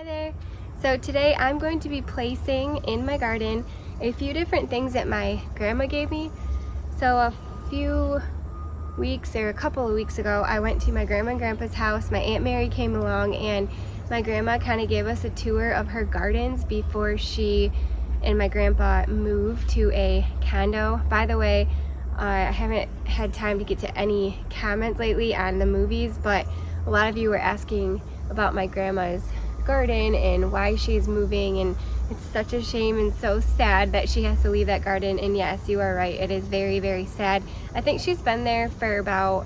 Hi there. So today I'm going to be placing in my garden a few different things that my grandma gave me. So a couple of weeks ago, I went to my grandma and grandpa's house. My Aunt Mary came along and my grandma kind of gave us a tour of her gardens before she and my grandpa moved to a condo. By the way, I haven't had time to get to any comments lately on the movies, but a lot of you were asking about my grandma's garden and why she's moving, and it's such a shame and so sad that she has to leave that garden. And yes, you are right, it is very, very sad. I think she's been there for about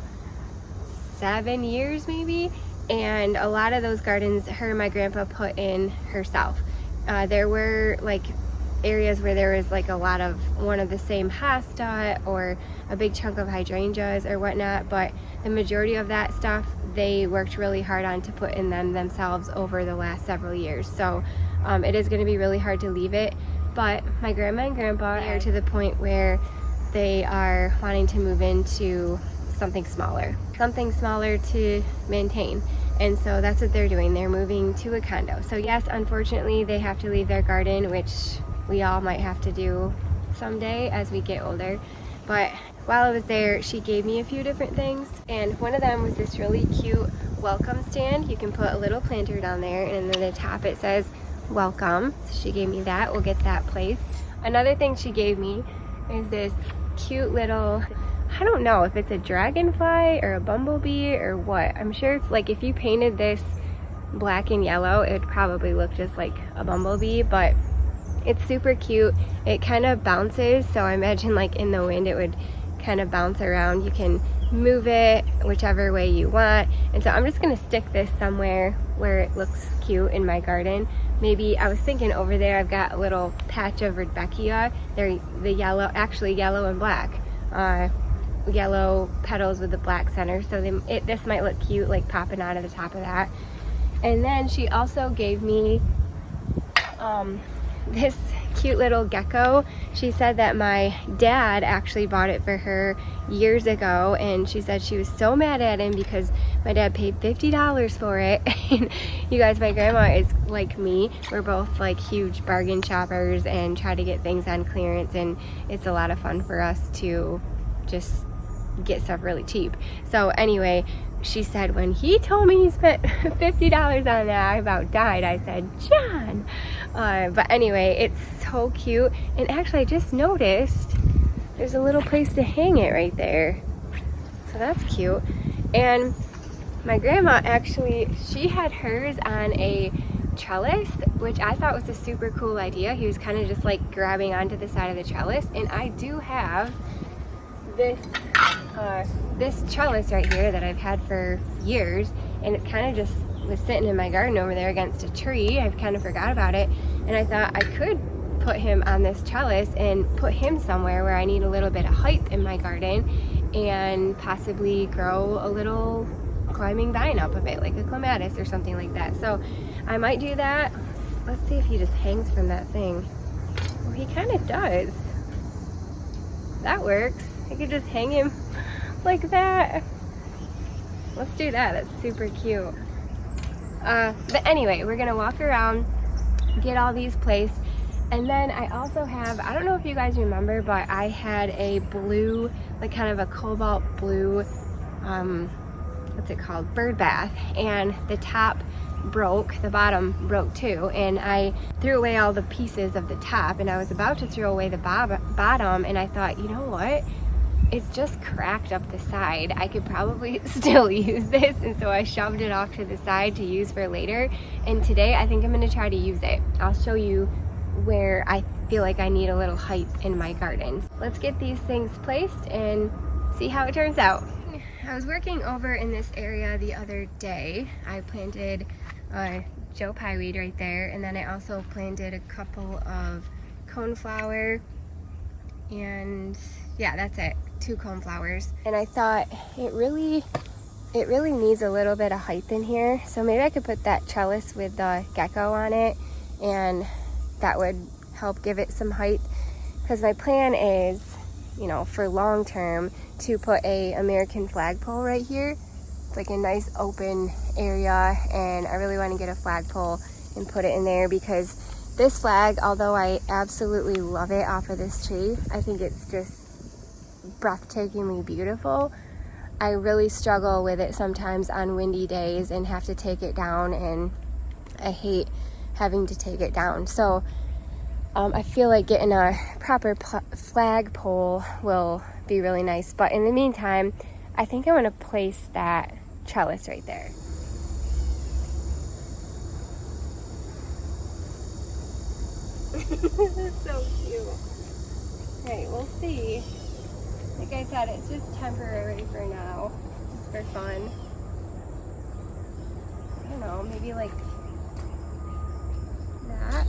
7 years maybe, and a lot of those gardens her and my grandpa put in herself. There were like areas where there was like a lot of one of the same hosta or a big chunk of hydrangeas or whatnot, but the majority of that stuff they worked really hard on to put in themselves over the last several years. So it is going to be really hard to leave it, but my grandma and grandpa are to the point where they are wanting to move into something smaller to maintain. And so that's what they're doing. They're moving to a condo. So yes, unfortunately they have to leave their garden, which we all might have to do someday as we get older. But while I was there, she gave me a few different things, and one of them was this really cute welcome stand. You can put a little planter down there, and then at the top it says welcome. So she gave me that. We'll get that placed. Another thing she gave me is this cute little, I don't know if it's a dragonfly or a bumblebee or what. I'm sure if you painted this black and yellow, it would probably look just like a bumblebee, but it's super cute. It kind of bounces, so I imagine like in the wind it would kind of bounce around. You can move it whichever way you want, and so I'm just gonna stick this somewhere where it looks cute in my garden. Maybe I was thinking over there I've got a little patch of Rudbeckia. They're the yellow, actually yellow and black, yellow petals with the black center, so this might look cute like popping out of the top of that. And then she also gave me this cute little gecko. She said that my dad actually bought it for her years ago, and she said she was so mad at him because my dad paid $50 for it. And you guys, my grandma is like me. We're both like huge bargain shoppers and try to get things on clearance, and it's a lot of fun for us to just get stuff really cheap. So anyway, she said when he told me he spent $50 on that, I about died. I said, John. But anyway, it's so cute. And actually, I just noticed there's a little place to hang it right there. So that's cute. And my grandma actually, she had hers on a trellis, which I thought was a super cool idea. He was kind of just like grabbing onto the side of the trellis. And I do have this trellis right here that I've had for years, and it kind of just was sitting in my garden over there against a tree. I've kind of forgot about it, and I thought I could put him on this trellis and put him somewhere where I need a little bit of height in my garden and possibly grow a little climbing vine up of it, like a clematis or something like that. So I might do that. Let's see if he just hangs from that thing. Well, he kind of does. That works. I could just hang him like that. Let's do that. That's super cute. But anyway, we're gonna walk around, get all these placed, and then I also have, I don't know if you guys remember, but I had a blue, like kind of a cobalt blue, what's it called, bird bath, and the top broke, the bottom broke too, and I threw away all the pieces of the top, and I was about to throw away the bottom, and I thought, you know what, it's just cracked up the side. I could probably still use this, and so I shoved it off to the side to use for later. And today I think I'm going to try to use it. I'll show you where I feel like I need a little height in my garden. Let's get these things placed and see how it turns out. I was working over in this area the other day. I planted Joe Pye weed right there, and then I also planted a couple of coneflower, and yeah, that's it, 2 coneflowers. And I thought it really needs a little bit of height in here, so maybe I could put that trellis with the gecko on it, and that would help give it some height. Because my plan is, you know, for long term, to put a American flagpole right here. It's like a nice open area, and I really want to get a flagpole and put it in there, because this flag, although I absolutely love it off of this tree, I think it's just breathtakingly beautiful. I really struggle with it sometimes on windy days and have to take it down, and I hate having to take it down. So I feel like getting a proper flag pole will be really nice. But in the meantime, I think I'm going to place that trellis right there. This is so cute. Alright, we'll see. Like I said, it's just temporary for now, just for fun. I don't know, maybe like that.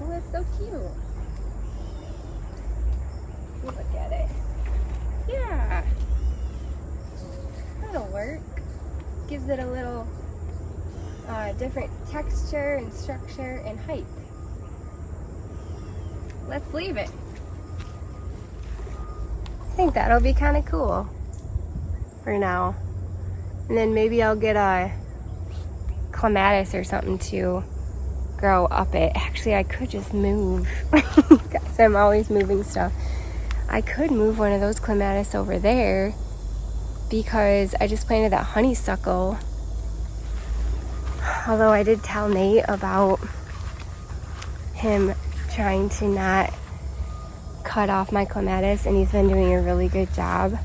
Oh, that's so cute. Look at it. Yeah, that'll work. Gives it a little different texture and structure and height. Let's leave it. I think that'll be kind of cool for now. And then maybe I'll get a clematis or something to grow up it. Actually, I could just move. Guys, I'm always moving stuff. I could move one of those clematis over there, because I just planted that honeysuckle. Although I did tell Nate about him trying to not cut off my clematis, and he's been doing a really good job.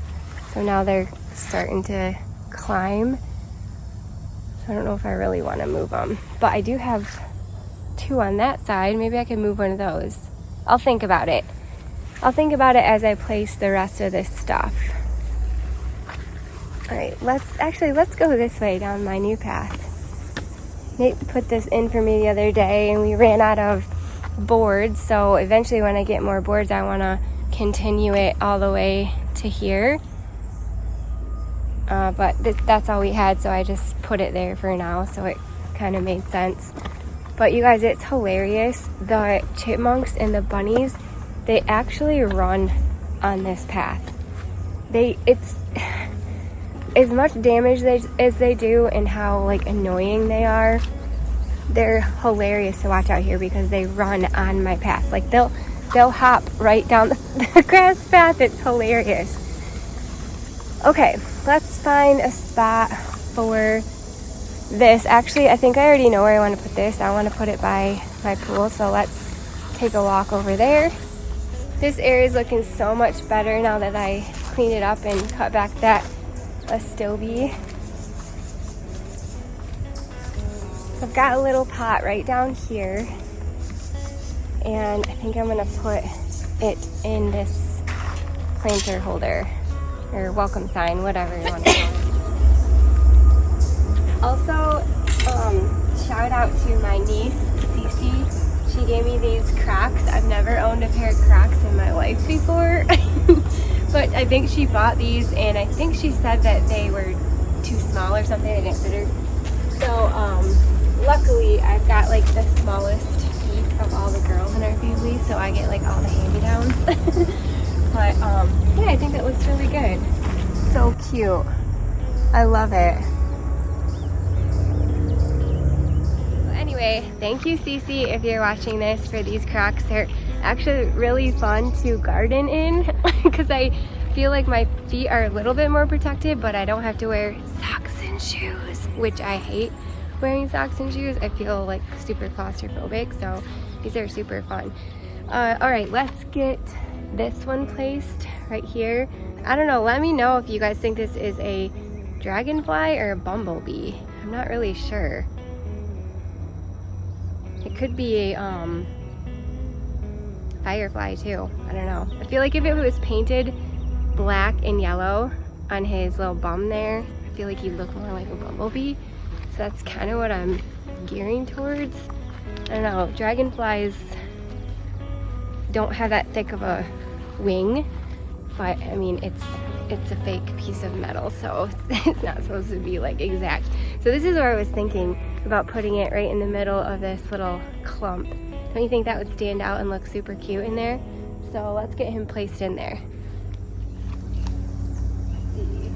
So now they're starting to climb. So I don't know if I really want to move them. But I do have 2 on that side. Maybe I can move one of those. I'll think about it. I'll think about it as I place the rest of this stuff. Alright, let's go this way down my new path. Nate put this in for me the other day, and we ran out of boards, so eventually when I get more boards, I want to continue it all the way to here. But that's all we had, so I just put it there for now, so it kind of made sense. But you guys, it's hilarious. The chipmunks and the bunnies, they actually run on this path. It's as much damage as they do, and how like annoying they are, they're hilarious to watch out here, because they run on my path. Like they'll hop right down the grass path. It's hilarious. Okay, let's find a spot for this. Actually, I think I already know where I want to put this. I want to put it by my pool, so let's take a walk over there. This area is looking so much better now that I cleaned it up and cut back that astilbe. I've got a little pot right down here, and I think I'm gonna put it in this planter holder, or welcome sign, whatever you want to call it. Also, shout out to my niece, Cece. She gave me these Crocs. I've never owned a pair of Crocs in my life before. But I think she bought these, and I think she said that they were too small or something. They didn't fit her. So luckily I've got like the smallest feet of all the girls in our family, so I get like all the hand-me-downs. But yeah, I think it looks really good. So cute. I love it. Anyway, thank you, Cece, if you're watching this, for these Crocs. They're actually really fun to garden in, because I feel like my feet are a little bit more protected, but I don't have to wear socks and shoes, which I hate wearing socks and shoes. I feel like super claustrophobic, so these are super fun. Alright, let's get this one placed right here. I don't know, let me know if you guys think this is a dragonfly or a bumblebee. I'm not really sure. It could be a firefly too. I don't know. I feel like if it was painted black and yellow on his little bum there, I feel like he'd look more like a bumblebee. So that's kind of what I'm gearing towards. I don't know. Dragonflies don't have that thick of a wing, but I mean it's a fake piece of metal, so it's not supposed to be like exact. So this is where I was thinking about putting it right in the middle of this little clump. Don't you think that would stand out and look super cute in there? So let's get him placed in there. Let's see.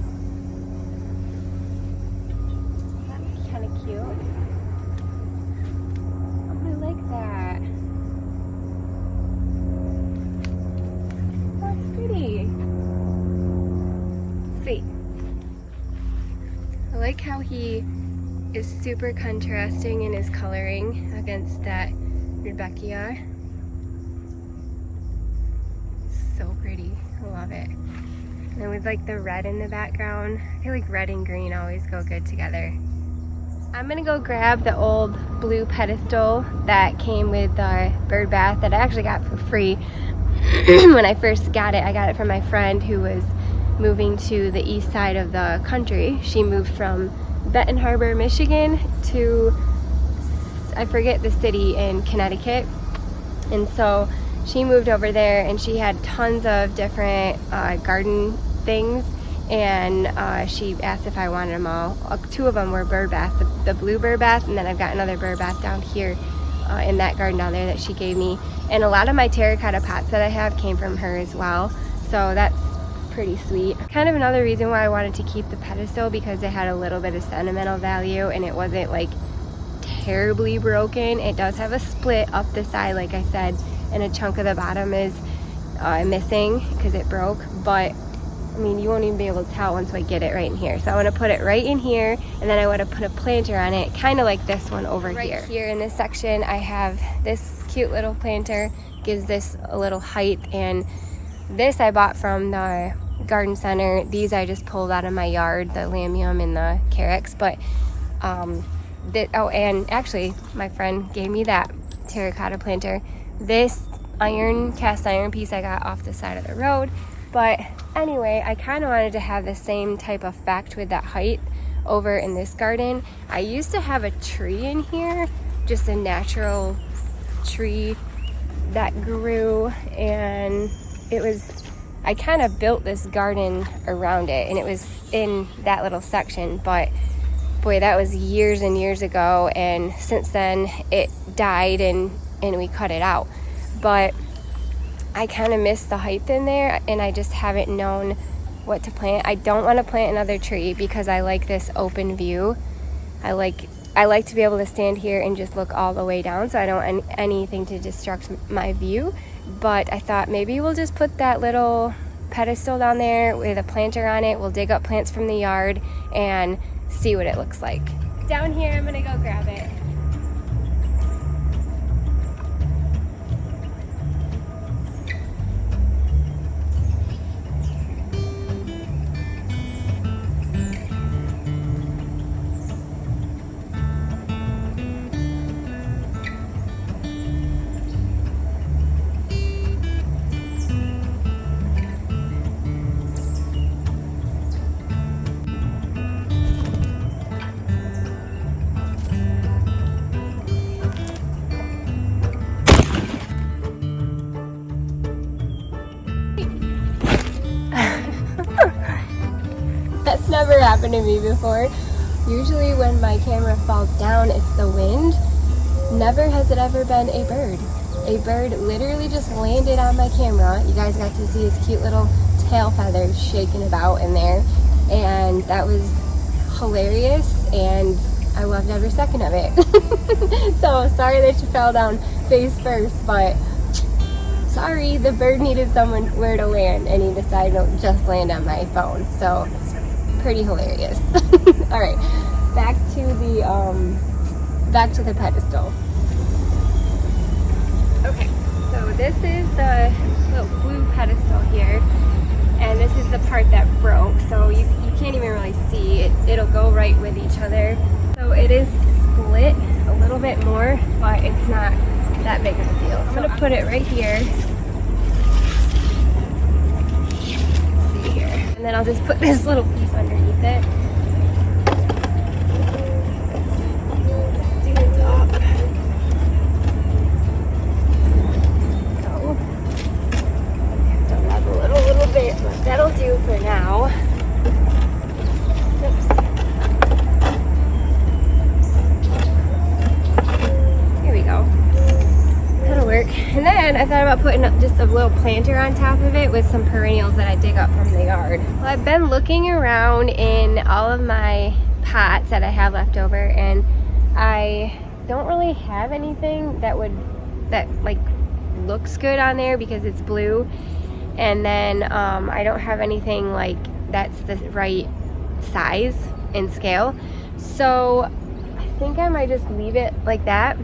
like how he is super contrasting in his coloring against that Rudbeckia. So pretty, I love it. And with like the red in the background, I feel like red and green always go good together. I'm gonna go grab the old blue pedestal that came with the bird bath that I actually got for free. When I first got it, I got it from my friend who was moving to the east side of the country. She moved from Benton Harbor, Michigan to, I forget the city, in Connecticut. And so she moved over there and she had tons of different garden things, and she asked if I wanted them all. Two of them were bird baths, the blue bird bath, and then I've got another bird bath down here in that garden down there that she gave me. And a lot of my terracotta pots that I have came from her as well, so that's pretty sweet. Kind of another reason why I wanted to keep the pedestal, because it had a little bit of sentimental value and it wasn't like terribly broken. It does have a split up the side, like I said, and a chunk of the bottom is missing because it broke, but I mean, you won't even be able to tell once I get it right in here. So I want to put it right in here, and then I want to put a planter on it, kind of like this one over here. Right here in this section, I have this cute little planter, gives this a little height, and this I bought from the garden center. These I just pulled out of my yard, the lamium and the carex, but oh, and actually my friend gave me that terracotta planter. This cast iron piece I got off the side of the road. But anyway, I kind of wanted to have the same type of effect with that height over in this garden. I used to have a tree in here, just a natural tree that grew, and I kind of built this garden around it, and it was in that little section, but boy, that was years and years ago, and since then it died and we cut it out. But I kind of missed the height in there, and I just haven't known what to plant. I don't want to plant another tree because I like this open view. I like to be able to stand here and just look all the way down, so I don't want anything to distract my view. But I thought maybe we'll just put that little pedestal down there with a planter on it. We'll dig up plants from the yard and see what it looks like. Down here, I'm gonna go grab it. That's never happened to me before. Usually when my camera falls down, it's the wind. Never has it ever been a bird. A bird literally just landed on my camera. You guys got to see his cute little tail feathers shaking about in there, and that was hilarious, and I loved every second of it. So sorry that you fell down face first, but sorry, the bird needed somewhere to land, and he decided to just land on my phone. So it's pretty hilarious. All right, back to the pedestal. Okay, so this is the little blue pedestal here, and this is the part that broke, so you can't even really see it. It'll go right with each other. So it is split a little bit more, but it's not that big of a deal. So I'm gonna put it right here. Let's see here. And then I'll just put this little piece underneath it. Do the top. Go. Don't have a little bit, but that'll do for now. Oops. There we go. That'll work. And then I thought about putting up just a little planter on top of it with some perennials that I dig up from the yard. Well, I've been looking around in all of my pots that I have left over, and I don't really have anything that like looks good on there because it's blue. And then I don't have anything like that's the right size in scale. So I think I might just leave it like that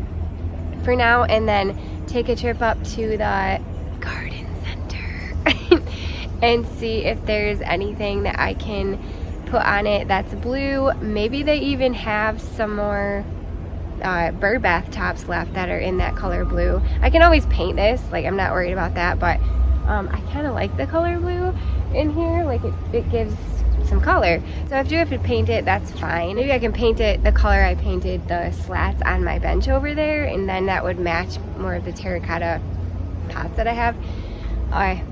for now and then take a trip up to the garden center and see if there's anything that I can put on it that's blue. Maybe they even have some more bird bath tops left that are in that color blue. I can always paint this, like I'm not worried about that, but I kind of like the color blue in here, like it gives some color. So if you have to paint it, that's fine. Maybe I can paint it the color I painted the slats on my bench over there, and then that would match more of the terracotta pots that I have.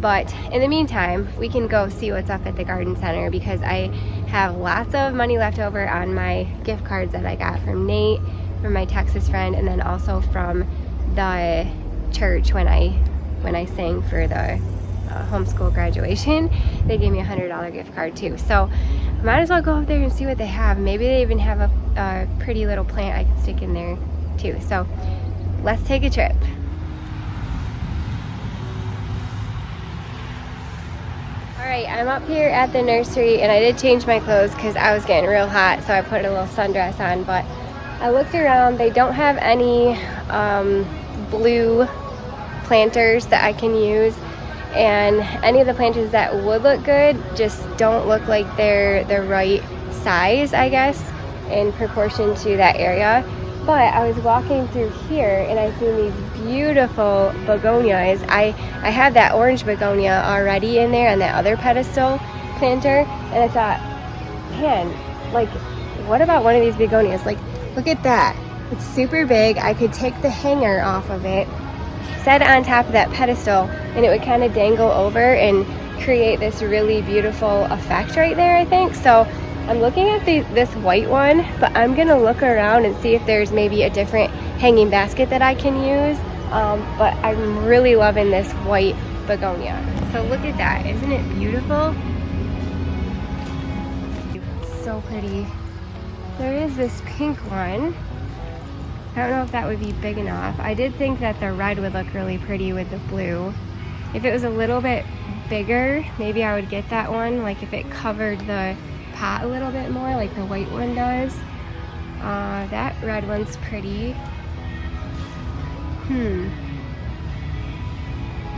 But in the meantime, we can go see what's up at the garden center because I have lots of money left over on my gift cards that I got from Nate, from my Texas friend, and then also from the church when I sang for the homeschool graduation. They gave me a $100 gift card too. So I might as well go up there and see what they have. Maybe they even have a pretty little plant I can stick in there too. So let's take a trip. Alright, I'm up here at the nursery and I did change my clothes because I was getting real hot, so I put a little sundress on, but I looked around. They don't have any blue planters that I can use, and any of the planters that would look good just don't look like they're the right size, I guess, in proportion to that area. But I was walking through here and I seen these beautiful begonias. I have that orange begonia already in there on that other pedestal planter, and I thought, man, like, what about one of these begonias? Like, look at that. It's super big. I could take the hanger off of it, set it on top of that pedestal, and it would kind of dangle over and create this really beautiful effect right there, I think. So I'm looking at this white one, but I'm gonna look around and see if there's maybe a different hanging basket that I can use. But I'm really loving this white begonia. So look at that, isn't it beautiful? It's so pretty. There is this pink one. I don't know if that would be big enough. I did think that the red would look really pretty with the blue. If it was a little bit bigger, maybe I would get that one, like if it covered the pot a little bit more like the white one does. That red one's pretty.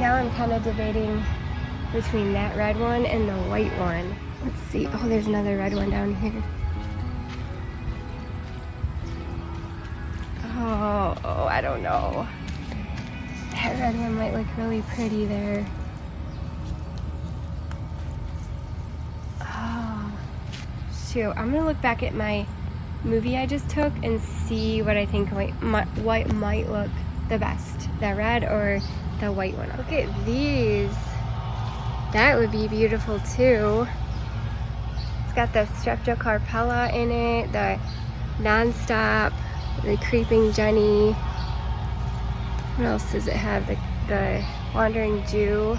Now I'm kind of debating between that red one and the white one. Let's see. Oh, there's another red one down here. Oh, I don't know. That red one might look really pretty there. Shoot, I'm gonna look back at my movie I just took and see what I think what might look the best, the red or the white one. Look at these. That would be beautiful too. It's got the streptocarpella in it, the nonstop, the creeping Jenny. What else does it have? The wandering Jew.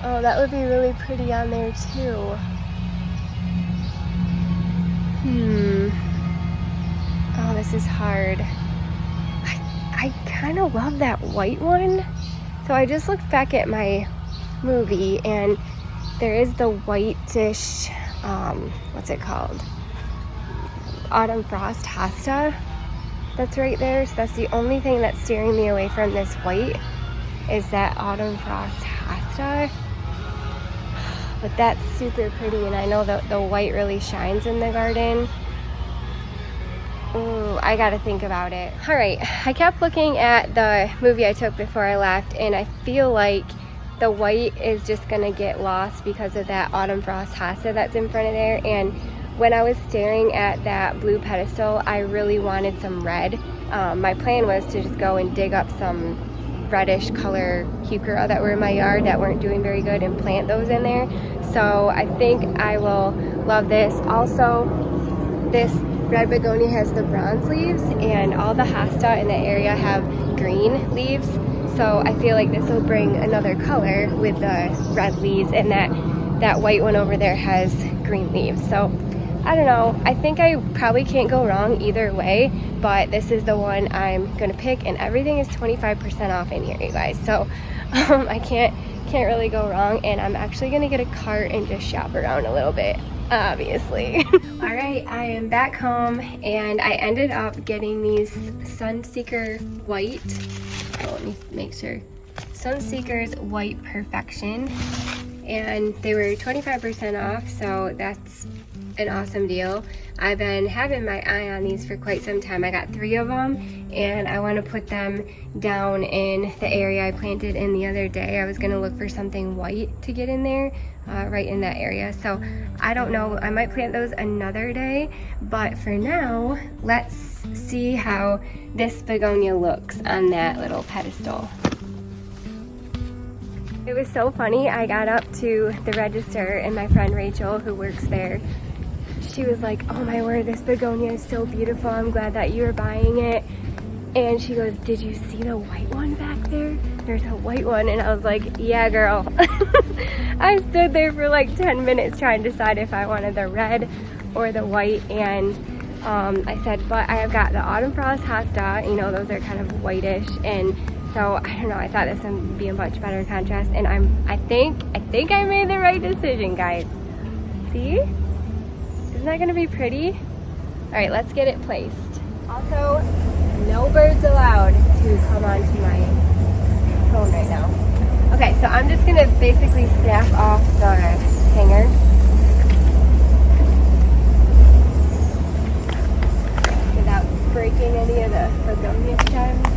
Oh, that would be really pretty on there too. Oh, this is hard. I kind of love that white one. So I just looked back at my movie and there is the whitish, what's it called? Autumn Frost Hosta. That's right there. So that's the only thing that's steering me away from this white is that Autumn Frost Hosta. But that's super pretty, and I know that the white really shines in the garden. Ooh, I gotta think about it. All right, I kept looking at the movie I took before I left, and I feel like the white is just gonna get lost because of that Autumn Frost Hosta that's in front of there. And when I was staring at that blue pedestal, I really wanted some red. My plan was to just go and dig up some reddish color heuchera that were in my yard that weren't doing very good and plant those in there. So I think I will love this. Also, this red begonia has the bronze leaves, and all the hosta in the area have green leaves. So I feel like this will bring another color with the red leaves, and that white one over there has green leaves. So I don't know. I think I probably can't go wrong either way, but this is the one I'm gonna pick, and everything is 25% off in here, you guys. So I can't really go wrong, and I'm actually gonna get a cart and just shop around a little bit. Obviously. All right, I am back home and I ended up getting these Sunseeker White. Oh, let me make sure. Sunseeker's White Perfection. And they were 25% off, so that's an awesome deal. I've been having my eye on these for quite some time. I got 3 of them and I want to put them down in the area I planted in the other day. I was going to look for something white to get in there, right in that area. So I don't know, I might plant those another day, but for now, let's see how this begonia looks on that little pedestal. It was so funny. I got up to the register and my friend Rachel, who works there, she was like, oh my word, this begonia is so beautiful. I'm glad that you were buying it. And she goes, did you see the white one back there? There's a white one. And I was like, yeah, girl. I stood there for like 10 minutes trying to decide if I wanted the red or the white. And I said, but I have got the Autumn Frost Hosta. You know, those are kind of whitish. And so, I don't know, I thought this would be a much better contrast. And I think I made the right decision, guys. See? Isn't that gonna be pretty? All right, let's get it placed. Also, no birds allowed to come onto my phone right now. Okay, so I'm just gonna basically snap off the hanger. Without breaking any of the begonia stems.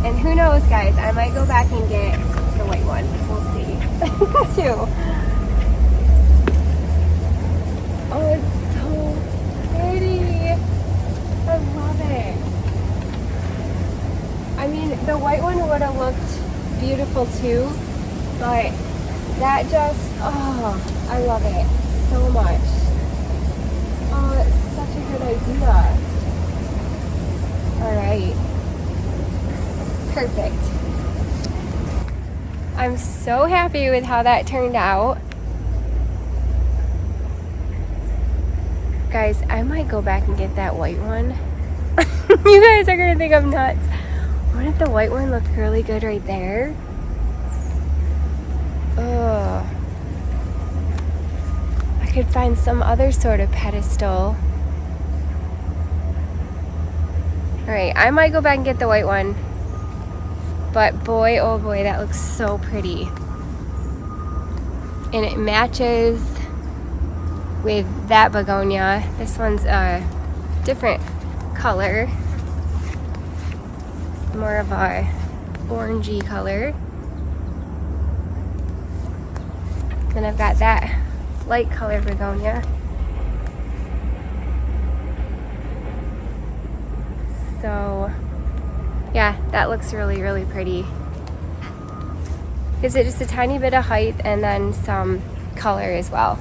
And who knows, guys, I might go back and get the white one. We'll see. Too. Oh, it's so pretty. I love it. I mean, the white one would have looked beautiful too, but that just, oh, I love it so much. Oh, it's such a good idea. All right. Perfect. I'm so happy with how that turned out. Guys, I might go back and get that white one. You guys are gonna think I'm nuts. Wouldn't the white one look really good right there? Oh. I could find some other sort of pedestal. Alright, I might go back and get the white one. But boy, oh boy, that looks so pretty. And it matches with that begonia. This one's a different color. More of a orangey color. Then I've got that light color begonia. So yeah, that looks really, really pretty. Gives it just a tiny bit of height and then some color as well.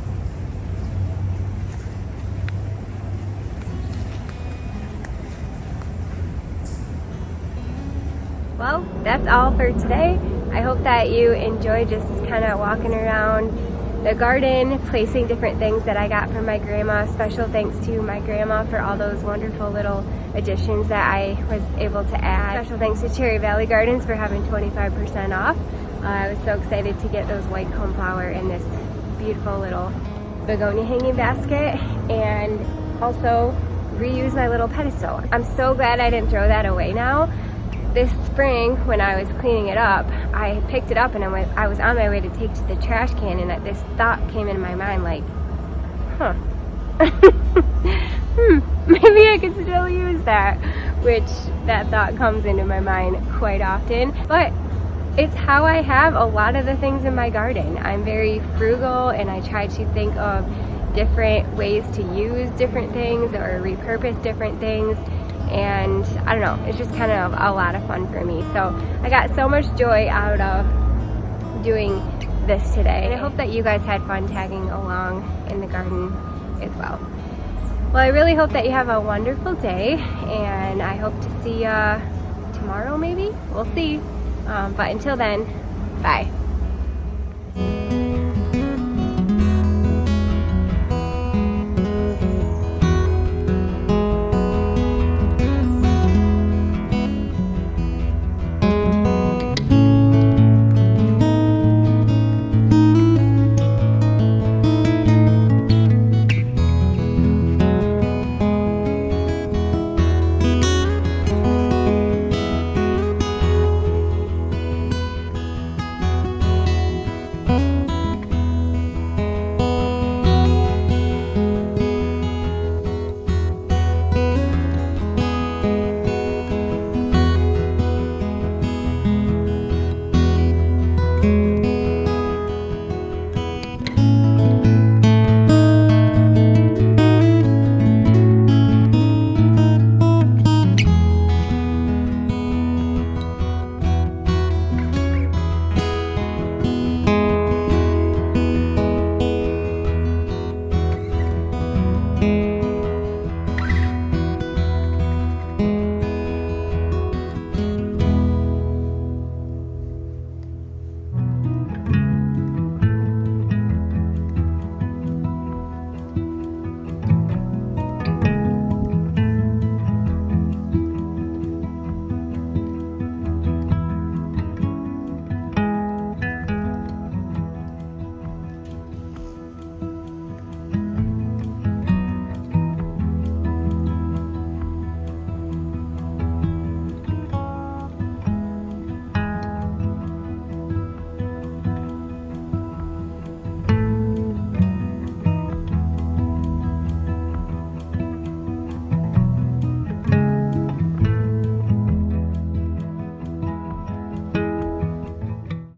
Well, that's all for today. I hope that you enjoyed just kind of walking around the garden, placing different things that I got from my grandma. Special thanks to my grandma for all those wonderful little additions that I was able to add. Special thanks to Cherry Valley Gardens for having 25% off. I was so excited to get those white coneflower in this beautiful little begonia hanging basket, and also reuse my little pedestal. I'm so glad I didn't throw that away now. This spring, when I was cleaning it up, I picked it up and I was on my way to take to the trash can, and this thought came into my mind like, huh, maybe I could still use that, which that thought comes into my mind quite often. But it's how I have a lot of the things in my garden. I'm very frugal and I try to think of different ways to use different things or repurpose different things. And I don't know, it's just kind of a lot of fun for me. So I got so much joy out of doing this today. And I hope that you guys had fun tagging along in the garden as well. Well, I really hope that you have a wonderful day, and I hope to see you tomorrow maybe. We'll see. But until then, bye.